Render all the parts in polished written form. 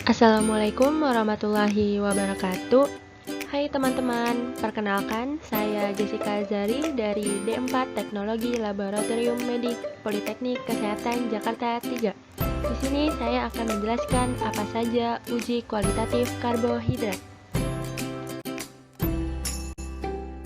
Assalamualaikum warahmatullahi wabarakatuh. Hai teman-teman, perkenalkan saya Jessica Azari dari D4 Teknologi Laboratorium Medik Politeknik Kesehatan Jakarta 3. Di sini saya akan menjelaskan apa saja uji kualitatif karbohidrat.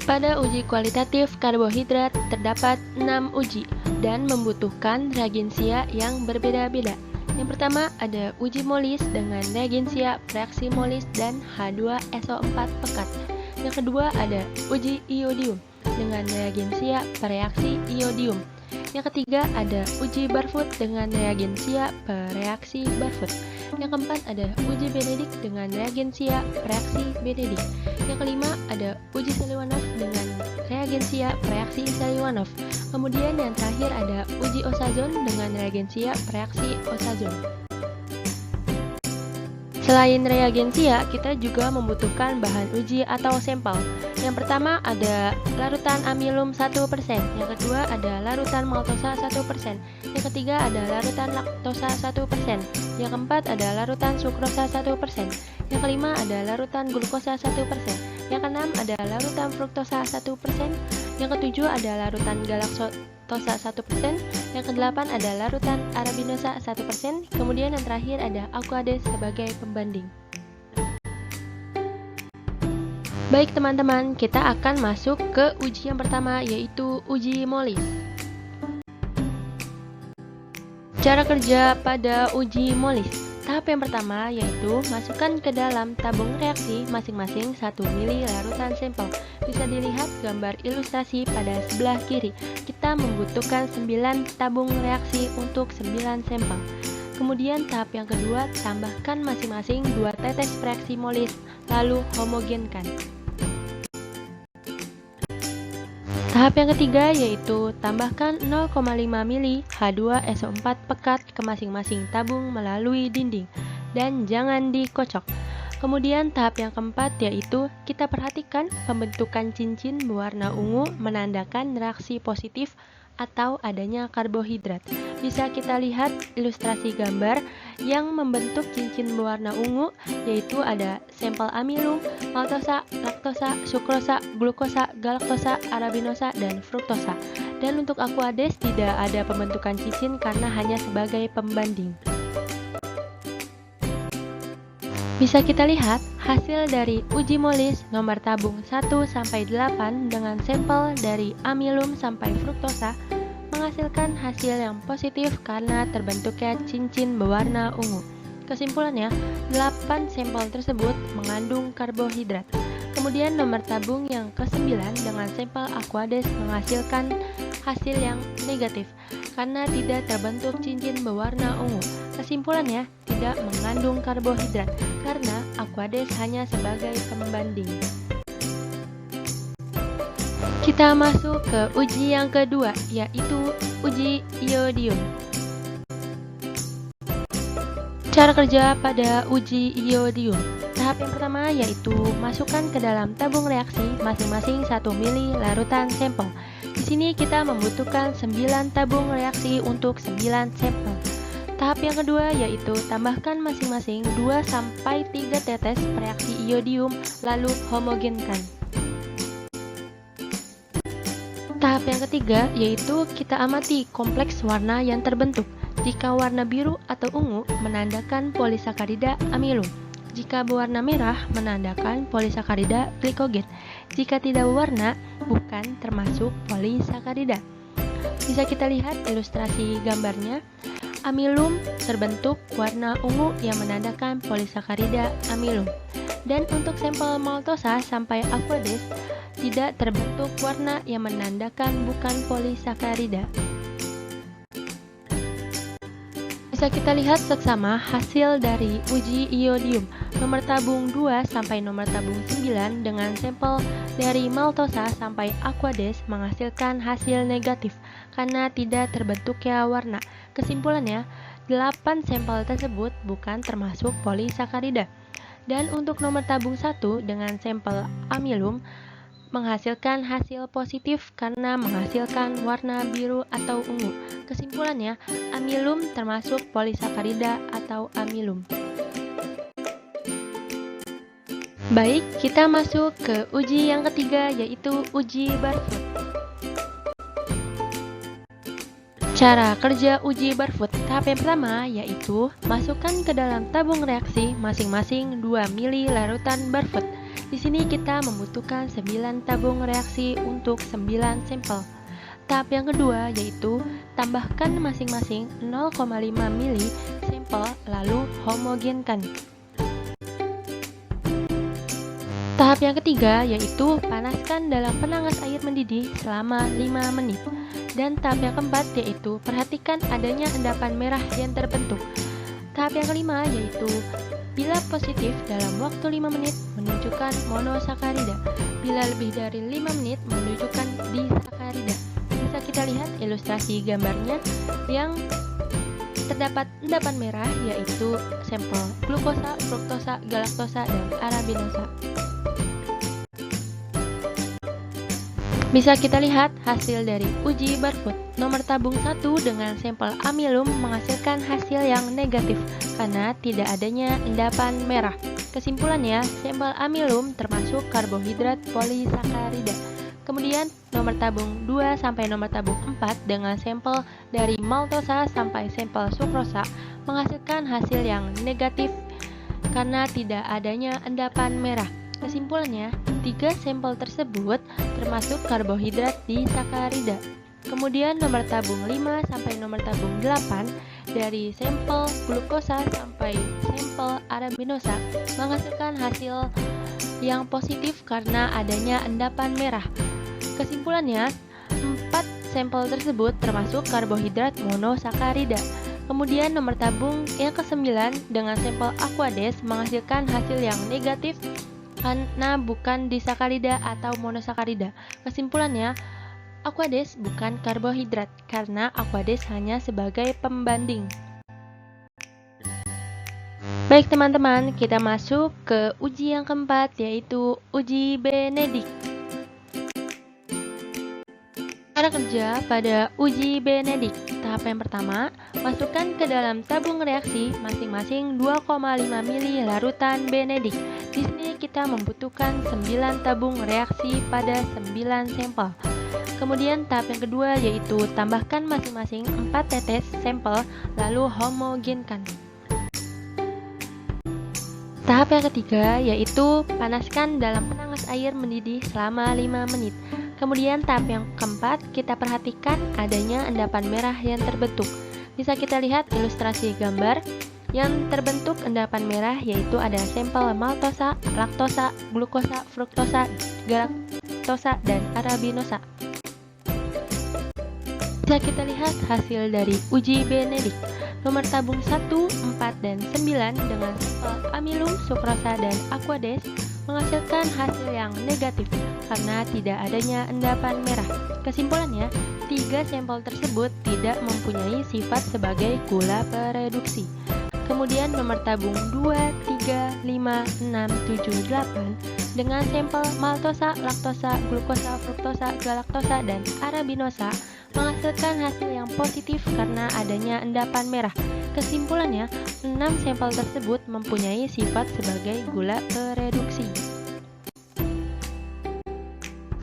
Pada uji kualitatif karbohidrat terdapat 6 uji dan membutuhkan reagensia yang berbeda-beda. Yang pertama ada uji molis dengan reagensia reaksi molis dan H2SO4 pekat. Yang kedua ada uji iodium dengan reagensia reaksi iodium. Yang ketiga ada uji Barfoot dengan reagensia reaksi Barfoot. Yang keempat ada uji Benedict dengan reagensia reaksi Benedict. Yang kelima ada uji Seliwanov dengan reagensia reaksi Seliwanov. Kemudian yang terakhir ada uji Osazon dengan reagensia reaksi Osazon. Selain reagensia, kita juga membutuhkan bahan uji atau sampel. Yang pertama ada larutan amilum 1%, yang kedua ada larutan maltosa 1%, yang ketiga ada larutan laktosa 1%, yang keempat ada larutan sukrosa 1%, yang kelima ada larutan glukosa 1%, yang keenam ada larutan fruktosa 1%, yang ketujuh ada larutan galaktosa 1%, yang kedelapan ada larutan arabinosa 1%, kemudian yang terakhir ada aquades sebagai pembanding. Baik teman-teman, kita akan masuk ke uji yang pertama, yaitu uji molis. Cara kerja pada uji molis. Tahap yang pertama yaitu masukkan ke dalam tabung reaksi masing-masing 1 ml larutan sampel. Bisa dilihat gambar ilustrasi pada sebelah kiri. Kita membutuhkan 9 tabung reaksi untuk 9 sampel. Kemudian tahap yang kedua, tambahkan masing-masing 2 tetes reaksi molis, lalu homogenkan. Tahap yang ketiga yaitu tambahkan 0,5 ml H2SO4 pekat ke masing-masing tabung melalui dinding dan jangan dikocok. Kemudian tahap yang keempat yaitu kita perhatikan pembentukan cincin berwarna ungu menandakan reaksi positif atau adanya karbohidrat. Bisa kita lihat ilustrasi gambar yang membentuk cincin berwarna ungu, yaitu ada sampel amilum, maltosa, laktosa, sukrosa, glukosa, galaktosa, arabinosa, dan fruktosa. Dan untuk aquades tidak ada pembentukan cincin karena hanya sebagai pembanding. Bisa kita lihat hasil dari uji molis nomor tabung 1-8 dengan sampel dari amilum sampai fruktosa menghasilkan hasil yang positif karena terbentuknya cincin berwarna ungu. Kesimpulannya, 8 sampel tersebut mengandung karbohidrat. Kemudian nomor tabung yang ke-9 dengan sampel aquades menghasilkan hasil yang negatif karena tidak terbentuk cincin berwarna ungu. Kesimpulannya, tidak mengandung karbohidrat karena aquades hanya sebagai pembanding. Kita masuk ke uji yang kedua, yaitu uji iodium. Cara kerja pada uji iodium. Tahap yang pertama yaitu masukkan ke dalam tabung reaksi masing-masing 1 ml larutan sampel. Di sini kita membutuhkan 9 tabung reaksi untuk 9 sampel. Tahap yang kedua yaitu tambahkan masing-masing 2-3 tetes reaksi iodium lalu homogenkan. Tahap yang ketiga yaitu kita amati kompleks warna yang terbentuk. Jika warna biru atau ungu menandakan polisakarida amilum. Jika berwarna merah menandakan polisakarida glikogen. Jika tidak berwarna bukan termasuk polisakarida. Bisa kita lihat ilustrasi gambarnya. Amilum terbentuk warna ungu yang menandakan polisakarida amilum. Dan untuk sampel maltosa sampai aquades tidak terbentuk warna yang menandakan bukan polisakarida. Bisa kita lihat seksama hasil dari uji iodium nomor tabung 2 sampai nomor tabung 9 dengan sampel dari maltosa sampai aquades menghasilkan hasil negatif karena tidak terbentuknya warna. Kesimpulannya, 8 sampel tersebut bukan termasuk polisakarida. Dan untuk nomor tabung 1 dengan sampel amilum menghasilkan hasil positif karena menghasilkan warna biru atau ungu. Kesimpulannya, amilum termasuk polisakarida atau amilum. Baik, kita masuk ke uji yang ketiga, yaitu uji Barfoot. Cara kerja uji Barfoot tahap yang pertama yaitu masukkan ke dalam tabung reaksi masing-masing 2 mili larutan Barfoot. Di sini kita membutuhkan 9 tabung reaksi untuk 9 sampel. Tahap yang kedua yaitu tambahkan masing-masing 0,5 mili sampel lalu homogenkan. Tahap yang ketiga yaitu panaskan dalam penangas air mendidih selama 5 menit. Dan tahap yang keempat yaitu perhatikan adanya endapan merah yang terbentuk. Tahap yang kelima yaitu bila positif dalam waktu 5 menit menunjukkan monosakarida. Bila lebih dari 5 menit menunjukkan disakarida. Bisa kita lihat ilustrasi gambarnya yang terdapat endapan merah yaitu sampel glukosa, fruktosa, galaktosa, dan arabinosa. Bisa kita lihat hasil dari uji Barfoot. Nomor tabung 1 dengan sampel amilum menghasilkan hasil yang negatif karena tidak adanya endapan merah. Kesimpulannya, sampel amilum termasuk karbohidrat polisakarida. Kemudian nomor tabung 2 sampai nomor tabung 4 dengan sampel dari maltosa sampai sampel sukrosa menghasilkan hasil yang negatif karena tidak adanya endapan merah. Kesimpulannya, 3 sampel tersebut termasuk karbohidrat disakarida. Kemudian nomor tabung 5 sampai nomor tabung 8 dari sampel glukosa sampai sampel arabinosa menghasilkan hasil yang positif karena adanya endapan merah. Kesimpulannya, 4 sampel tersebut termasuk karbohidrat monosakarida. Kemudian nomor tabung yang ke-9 dengan sampel aquades menghasilkan hasil yang negatif karena bukan disakarida atau monosakarida. Kesimpulannya, aquades bukan karbohidrat karena aquades hanya sebagai pembanding. Baik teman-teman, kita masuk ke uji yang keempat yaitu uji Benedict. Cara kerja pada uji Benedict. Tahap yang pertama, masukkan ke dalam tabung reaksi masing-masing 2,5 mili larutan Benedict. Di sini kita membutuhkan 9 tabung reaksi pada 9 sampel. Kemudian tahap yang kedua yaitu tambahkan masing-masing 4 tetes sampel lalu homogenkan. Tahap yang ketiga yaitu panaskan dalam penangas air mendidih selama 5 menit. Kemudian tahap yang keempat, kita perhatikan adanya endapan merah yang terbentuk. Bisa kita lihat ilustrasi gambar yang terbentuk endapan merah yaitu ada sampel maltosa, laktosa, glukosa, fruktosa, galaktosa, dan arabinosa. Bisa kita lihat hasil dari uji Benedict. Nomor tabung 1, 4, dan 9 dengan sampel amilum, sukrosa, dan aquades menghasilkan hasil yang negatif karena tidak adanya endapan merah. Kesimpulannya, 3 sampel tersebut tidak mempunyai sifat sebagai gula pereduksi. Kemudian nomor tabung 2, 3, 5, 6, 7, 8 dengan sampel maltosa, laktosa, glukosa, fruktosa, galaktosa, dan arabinosa menghasilkan hasil yang positif karena adanya endapan merah. Kesimpulannya, 6 sampel tersebut mempunyai sifat sebagai gula pereduksi.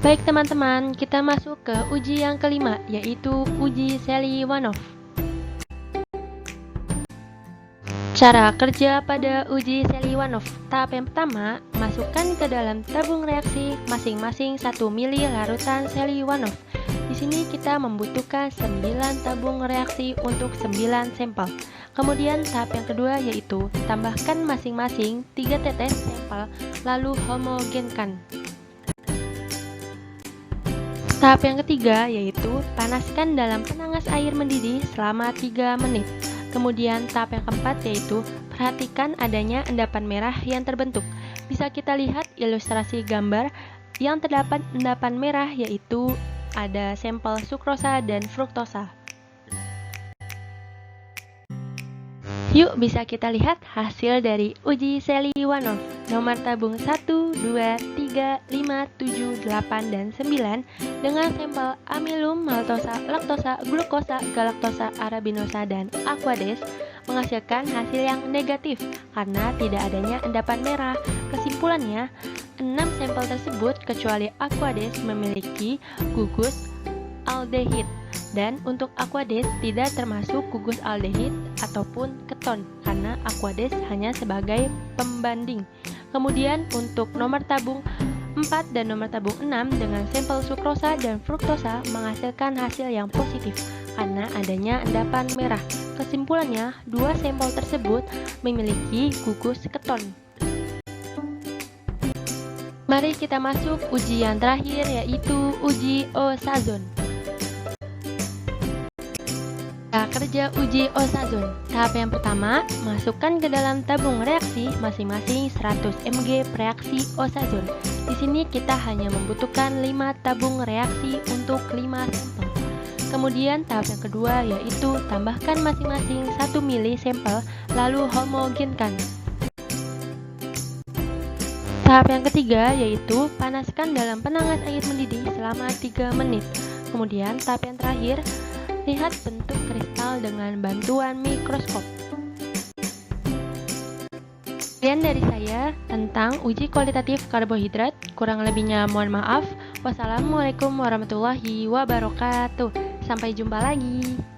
Baik teman-teman, kita masuk ke uji yang kelima, yaitu uji Seliwanov. Cara kerja pada uji Seliwanov. Tahap yang pertama, masukkan ke dalam tabung reaksi masing-masing 1 mili larutan Seliwanov. Di sini kita membutuhkan 9 tabung reaksi untuk 9 sampel. Kemudian tahap yang kedua yaitu tambahkan masing-masing 3 tetes sampel lalu homogenkan. Tahap yang ketiga yaitu panaskan dalam penangas air mendidih selama 3 menit. Kemudian tahap yang keempat yaitu perhatikan adanya endapan merah yang terbentuk. Bisa kita lihat ilustrasi gambar yang terdapat endapan merah yaitu ada sampel sukrosa dan fruktosa. Yuk bisa kita lihat hasil dari uji Seliwanov. Nomor tabung 1, 2, 3, 5, 7, 8, dan 9 dengan sampel amilum, maltosa, laktosa, glukosa, galaktosa, arabinosa, dan aquades menghasilkan hasil yang negatif karena tidak adanya endapan merah. Kesimpulannya, 6 sampel tersebut kecuali Aquades memiliki gugus aldehid, dan untuk Aquades tidak termasuk gugus aldehid ataupun keton karena Aquades hanya sebagai pembanding. Kemudian untuk nomor tabung 4 dan nomor tabung 6 dengan sampel sukrosa dan fruktosa menghasilkan hasil yang positif karena adanya endapan merah. Kesimpulannya, 2 sampel tersebut memiliki gugus keton. Mari kita masuk uji yang terakhir, yaitu uji Osazon. Kerja uji Osazon. Tahap yang pertama, masukkan ke dalam tabung reaksi masing-masing 100 mg reaksi Osazon. Di sini kita hanya membutuhkan 5 tabung reaksi untuk 5 sampel. Kemudian tahap yang kedua yaitu tambahkan masing-masing 1 mili sampel lalu homogenkan. Tahap yang ketiga yaitu panaskan dalam penangan air mendidih selama 3 menit. Kemudian tahap yang terakhir, lihat bentuk kristal dengan bantuan mikroskop. Sekian dari saya tentang uji kualitatif karbohidrat. Kurang lebihnya mohon maaf. Wassalamualaikum warahmatullahi wabarakatuh. Sampai jumpa lagi.